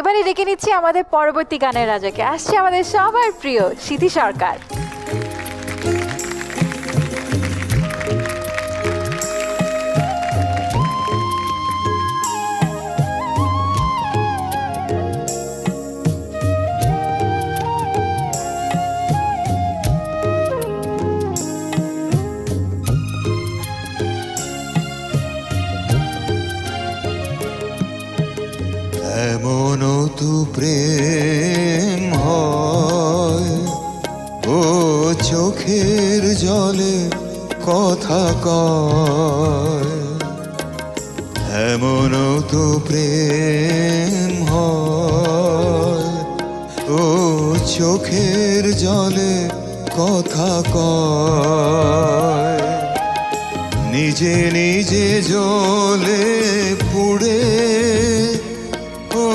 এবারে ডেকে নিচ্ছি আমাদের পরবর্তী গানের রাজাকে। আসছে আমাদের সবার প্রিয় সিথি সরকার। এমন তো প্রেম হয় ও চোখের জলে কথা কয়, এমন তো প্রেম হয় ও চোখের জলে কথা কয়, নিজে নিজে জ্বলে পুড়ে ও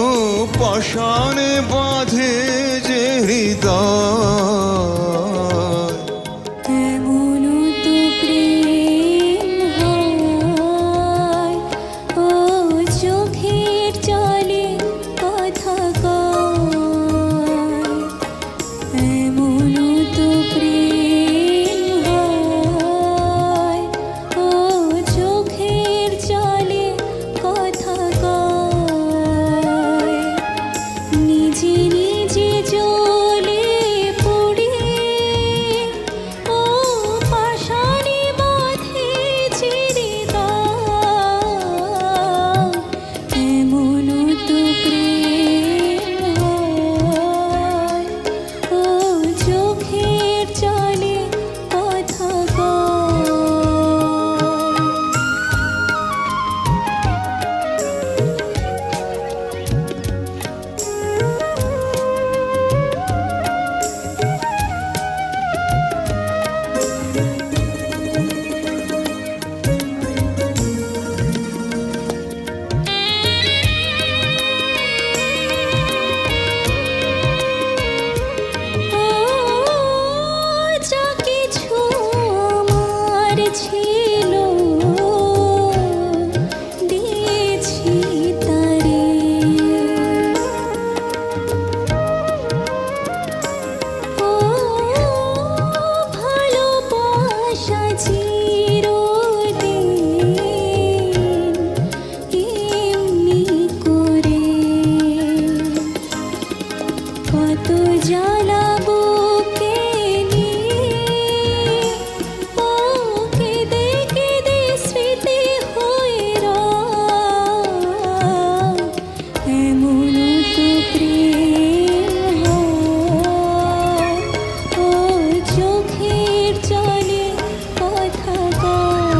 পাষাণে বাঁধে যে হৃদয়। এমন তো প্রেম হয় ও চোখের জলে কথা কয়, এমন তো প্রেম হয় ও চোখের জলে কথা কয়, নিজে নিজে জ্বলে পুড়ে ও পাষাণে বাঁধে যে হৃদয়। এমন তো প্রেম হয় ও চোখের জলে কথা কয়। যা কিছু আমার ছিল দিয়েছি তারে, ও ভালোবাসা চিরদিন এমনি করে কত জ্বালাবো কে নিয়ে ও কেঁদে কেঁদে স্মৃতি হয়ে রয়। এমন তো প্রেম হয় ও চোখের জলে কথা কয়।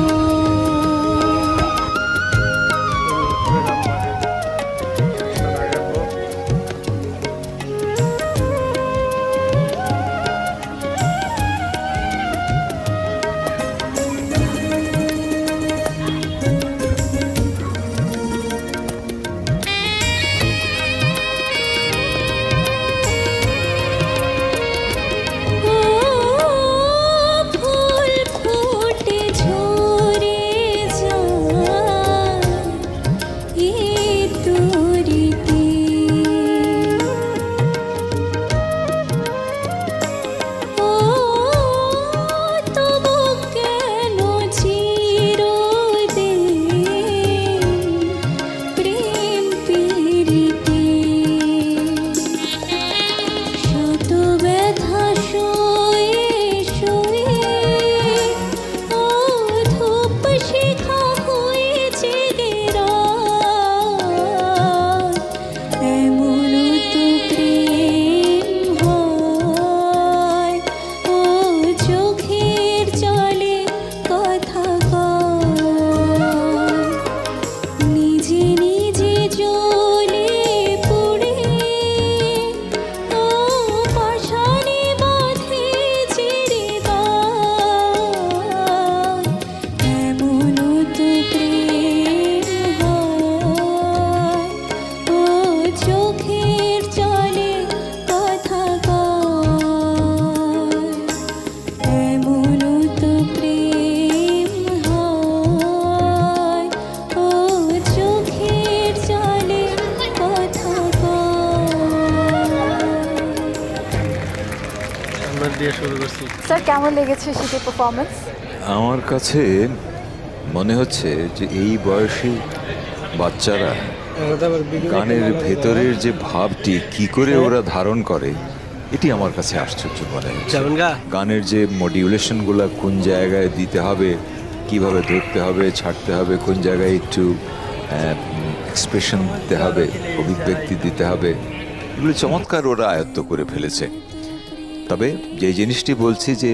ফুল ফুটে ঝরে যায় এ তরিতে, ও তবু কেন চিরদিন প্রেম পীড়িতে, শত ব্যথা সয়ে সয়ে ও ধূপ শিখা হয়েছে গেরায়। এমন তো প্রেম হয় ও চোখের জলে কথা কয়, নিজে নিজে জ্বলে পুড়ে ও পাষাণে বাঁধে যে হৃদয়। এমন তো প্রেম হয় ও চোখের জলে কথা কয়, এমন তো প্রেম হয় ও চোখের জলে কথা কয়। দিয়ে শুরু করছি। স্যার কেমন লেগেছে শীতের পারফরমেন্স? আমার কাছে মনে হচ্ছে যে এই বয়সী বাচ্চারা গানের ভেতরের যে ভাবটি কি করে ওরা ধারণ করে, এটি আমার কাছে আশ্চর্য মনে হচ্ছে। যাবেন গা? গানের যে মডিউলেশনগুলো কোন জায়গায় দিতে হবে, কিভাবে ধরতে হবে, ছাড়তে হবে, কোন জায়গায় একটু এক্সপ্রেশন দিতে হবে, অভিব্যক্তি দিতে হবে, এগুলো চমৎকার ওরা আয়ত্ত করে ফেলেছে। তবে যে জিনিসটি বলছি যে